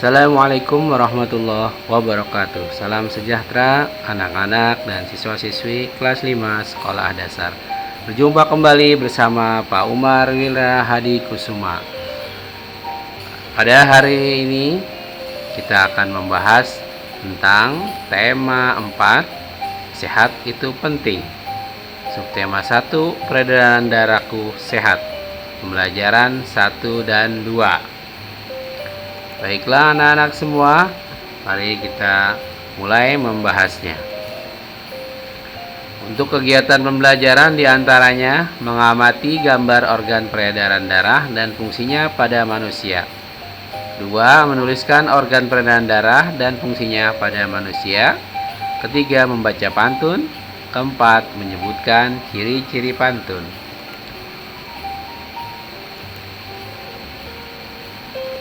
Assalamualaikum warahmatullahi wabarakatuh. Salam sejahtera anak-anak dan siswa-siswi kelas 5 Sekolah Dasar. Berjumpa kembali bersama Pak Umar Wira Hadi Kusuma. Pada hari ini kita akan membahas tentang tema 4, sehat itu penting. Subtema 1, peredaran darahku sehat. Pembelajaran 1 dan 2. Baiklah anak-anak semua, mari kita mulai membahasnya. Untuk kegiatan pembelajaran diantaranya mengamati gambar organ peredaran darah dan fungsinya pada manusia. 2. Menuliskan organ peredaran darah dan fungsinya pada manusia. 3. Membaca pantun. 4. Menyebutkan ciri-ciri pantun.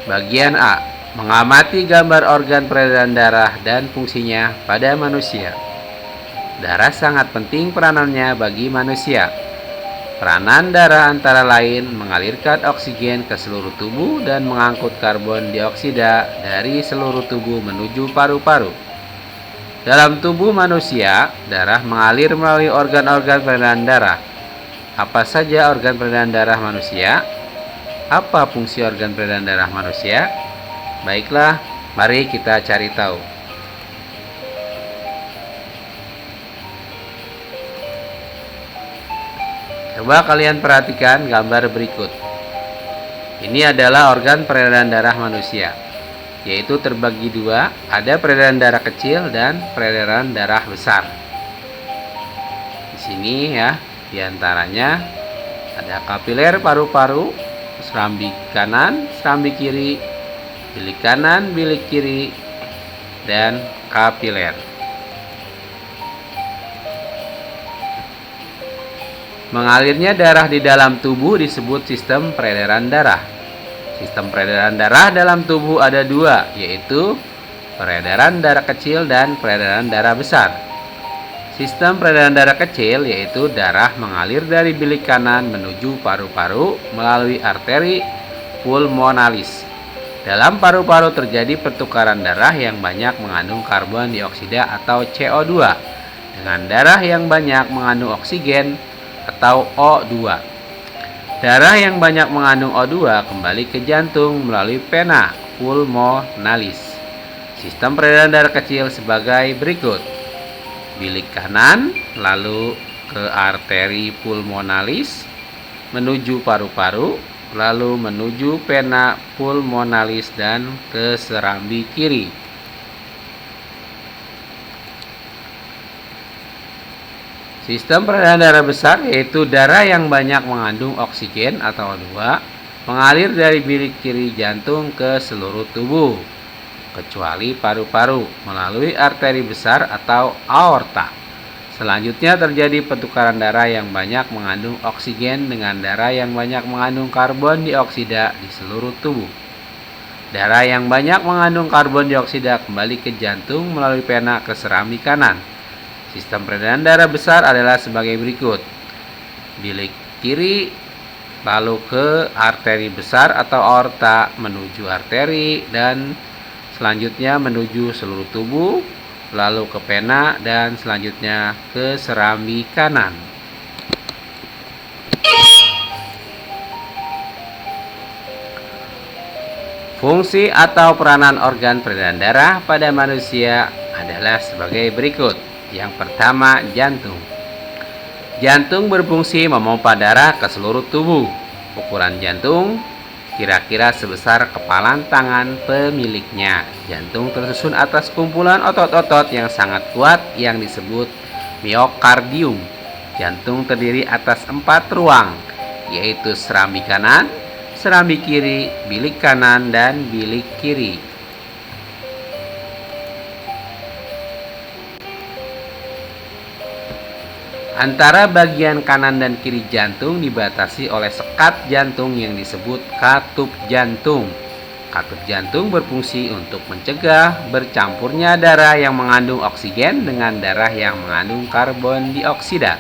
Bagian A. Mengamati gambar organ peredaran darah dan fungsinya pada manusia. Darah sangat penting peranannya bagi manusia. Peranan darah antara lain mengalirkan oksigen ke seluruh tubuh dan mengangkut karbon dioksida dari seluruh tubuh menuju paru-paru. Dalam tubuh manusia, darah mengalir melalui organ-organ peredaran darah. Apa saja organ peredaran darah manusia? Apa fungsi organ peredaran darah manusia? Baiklah, mari kita cari tahu. Coba kalian perhatikan gambar berikut. Ini adalah organ peredaran darah manusia, yaitu terbagi dua, ada peredaran darah kecil dan peredaran darah besar. Di sini ya, diantaranya ada kapiler paru-paru, serambi kanan, serambi kiri, bilik kanan, bilik kiri, dan kapiler. Mengalirnya darah di dalam tubuh disebut sistem peredaran darah. Sistem peredaran darah dalam tubuh ada dua, yaitu peredaran darah kecil dan peredaran darah besar. Sistem peredaran darah kecil yaitu darah mengalir dari bilik kanan menuju paru-paru melalui arteri pulmonalis. Dalam paru-paru terjadi pertukaran darah yang banyak mengandung karbon dioksida atau CO2 dengan darah yang banyak mengandung oksigen atau O2. Darah yang banyak mengandung O2 kembali ke jantung melalui vena pulmonalis. Sistem peredaran darah kecil sebagai berikut. Bilik kanan, lalu ke arteri pulmonalis, menuju paru-paru, lalu menuju vena pulmonalis dan ke serambi kiri. Sistem peredaran darah besar yaitu darah yang banyak mengandung oksigen atau O2 mengalir dari bilik kiri jantung ke seluruh tubuh, kecuali paru-paru melalui arteri besar atau aorta. Selanjutnya terjadi pertukaran darah yang banyak mengandung oksigen dengan darah yang banyak mengandung karbon dioksida di seluruh tubuh. Darah yang banyak mengandung karbon dioksida kembali ke jantung melalui vena ke serambi kanan. Sistem peredaran darah besar adalah sebagai berikut. Bilik kiri, lalu ke arteri besar atau aorta menuju arteri dan selanjutnya menuju seluruh tubuh, lalu ke vena dan selanjutnya ke serambi kanan. Fungsi atau peranan organ peredaran darah pada manusia adalah sebagai berikut. Yang pertama, jantung. Jantung berfungsi memompa darah ke seluruh tubuh. Ukuran jantung kira-kira sebesar kepalan tangan pemiliknya. Jantung tersusun atas kumpulan otot-otot yang sangat kuat yang disebut miokardium. Jantung terdiri atas 4 ruang, yaitu serambi kanan, serambi kiri, bilik kanan, dan bilik kiri. Antara bagian kanan dan kiri jantung dibatasi oleh sekat jantung yang disebut katup jantung. Katup jantung berfungsi untuk mencegah bercampurnya darah yang mengandung oksigen dengan darah yang mengandung karbon dioksida.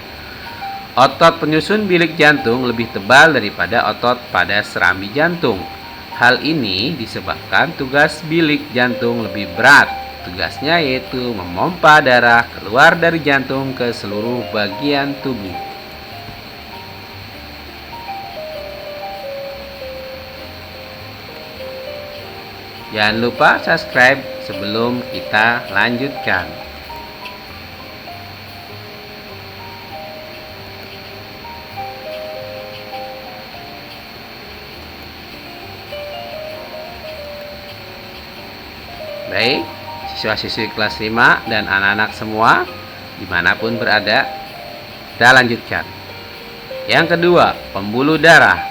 Otot penyusun bilik jantung lebih tebal daripada otot pada serambi jantung. Hal ini disebabkan tugas bilik jantung lebih berat. Tugasnya yaitu memompa darah keluar dari jantung ke seluruh bagian tubuh. Jangan lupa subscribe sebelum kita lanjutkan. Baik, siswa-siswi kelas 5 dan anak-anak semua dimanapun berada, kita lanjutkan. Yang kedua, pembuluh darah.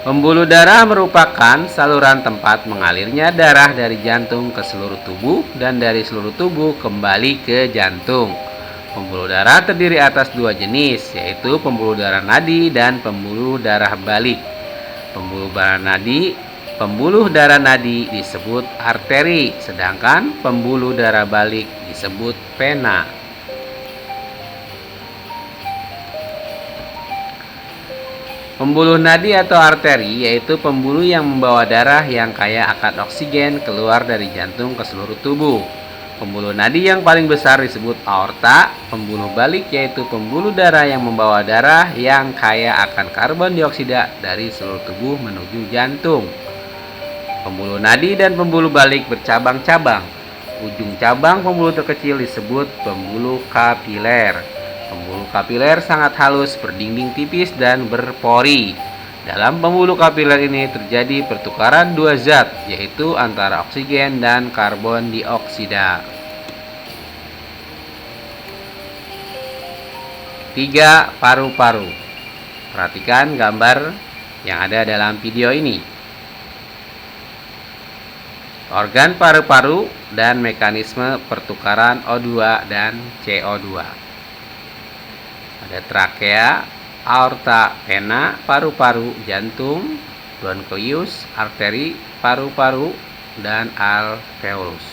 Pembuluh darah merupakan saluran tempat mengalirnya darah dari jantung ke seluruh tubuh dan dari seluruh tubuh kembali ke jantung. Pembuluh darah terdiri atas dua jenis, yaitu pembuluh darah nadi dan pembuluh darah balik. Pembuluh darah nadi disebut arteri, sedangkan pembuluh darah balik disebut vena. Pembuluh nadi atau arteri yaitu pembuluh yang membawa darah yang kaya akan oksigen keluar dari jantung ke seluruh tubuh. Pembuluh nadi yang paling besar disebut aorta. Pembuluh balik yaitu pembuluh darah yang membawa darah yang kaya akan karbon dioksida dari seluruh tubuh menuju jantung. Pembuluh nadi dan pembuluh balik bercabang-cabang. Ujung cabang pembuluh terkecil disebut pembuluh kapiler. Pembuluh kapiler sangat halus, berdinding tipis dan berpori. Dalam pembuluh kapiler ini terjadi pertukaran dua zat, yaitu antara oksigen dan karbon dioksida. 3. Paru-paru. Perhatikan gambar yang ada dalam video ini. Organ paru-paru dan mekanisme pertukaran O2 dan CO2. Ada trakea, aorta, vena, paru-paru, jantung, bronkius, arteri, paru-paru, dan alveolus.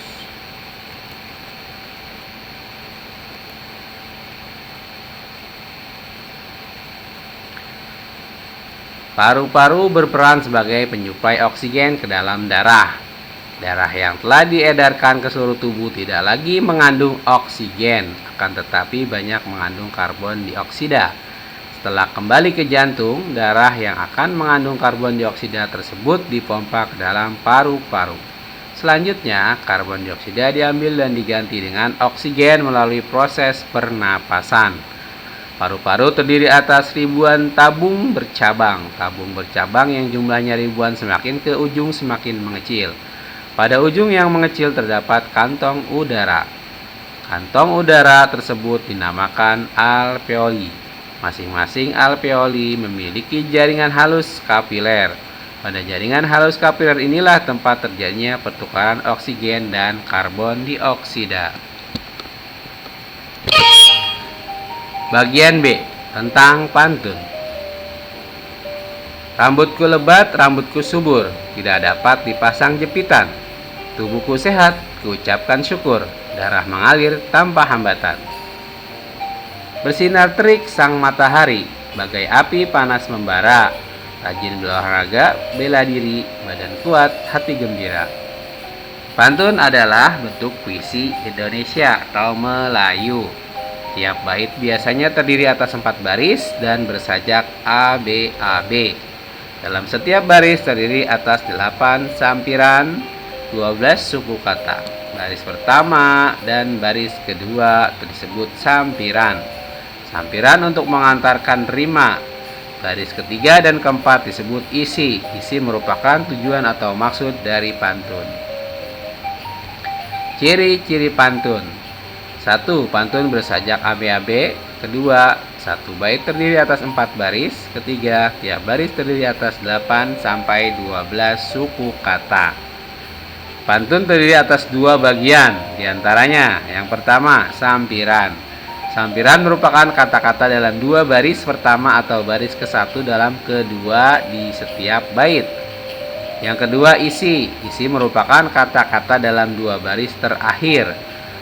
Paru-paru berperan sebagai penyuplai oksigen ke dalam darah. Darah yang telah diedarkan ke seluruh tubuh tidak lagi mengandung oksigen, akan tetapi banyak mengandung karbon dioksida. Setelah kembali ke jantung, darah yang akan mengandung karbon dioksida tersebut dipompa ke dalam paru-paru. Selanjutnya, karbon dioksida diambil dan diganti dengan oksigen melalui proses pernapasan. Paru-paru terdiri atas ribuan tabung bercabang. Tabung bercabang yang jumlahnya ribuan semakin ke ujung semakin mengecil. Pada ujung yang mengecil terdapat kantong udara. Kantong udara tersebut dinamakan alveoli. Masing-masing alveoli memiliki jaringan halus kapiler. Pada jaringan halus kapiler inilah tempat terjadinya pertukaran oksigen dan karbon dioksida. Bagian B, tentang pantun. Rambutku lebat, rambutku subur, tidak dapat dipasang jepitan. Tubuhku sehat, kuucapkan syukur, darah mengalir tanpa hambatan. Bersinar terik sang matahari, bagai api panas membara. Rajin berolahraga, bela diri, badan kuat, hati gembira. Pantun adalah bentuk puisi Indonesia atau Melayu. Tiap bait biasanya terdiri atas 4 baris dan bersajak ABAB. Dalam setiap baris terdiri atas 8 sampiran, 12 suku kata. Baris pertama dan baris kedua disebut sampiran. Sampiran untuk mengantarkan rima. Baris ketiga dan keempat disebut isi. Isi merupakan tujuan atau maksud dari pantun. Ciri-ciri pantun. 1. Pantun bersajak ABAB. Kedua, satu bait terdiri atas 4 baris. Ketiga, tiap baris terdiri atas 8 sampai 12 suku kata. Pantun terdiri atas 2 bagian, diantaranya yang pertama, sampiran. Sampiran merupakan kata-kata dalam 2 baris pertama atau baris ke-1 dalam kedua di setiap bait. Yang kedua, isi. Isi merupakan kata-kata dalam 2 baris terakhir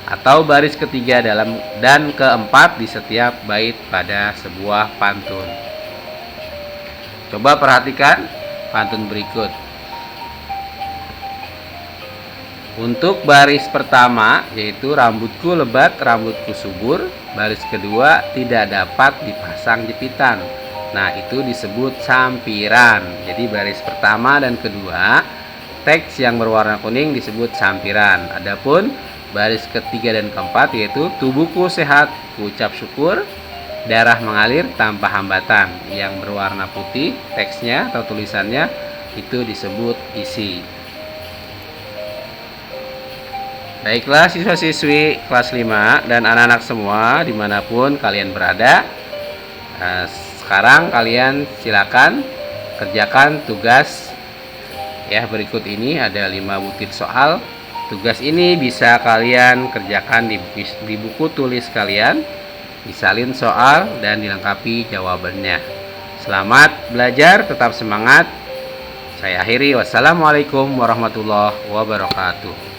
atau baris ketiga dalam dan keempat di setiap bait pada sebuah pantun. Coba perhatikan pantun berikut. Untuk baris pertama, yaitu rambutku lebat, rambutku subur. Baris kedua, tidak dapat dipasang jepitan. Nah, itu disebut sampiran. Jadi baris pertama dan kedua, teks yang berwarna kuning disebut sampiran. Adapun baris ketiga dan keempat, yaitu tubuhku sehat, ku ucap syukur, darah mengalir tanpa hambatan. Yang berwarna putih teksnya atau tulisannya itu disebut isi. Baiklah siswa-siswi kelas 5 dan anak-anak semua dimanapun kalian berada, sekarang kalian silakan kerjakan tugas ya. Berikut ini ada 5 butir soal. Tugas ini bisa kalian kerjakan di buku tulis kalian, disalin soal dan dilengkapi jawabannya. Selamat belajar, tetap semangat. Saya akhiri, wassalamualaikum warahmatullahi wabarakatuh.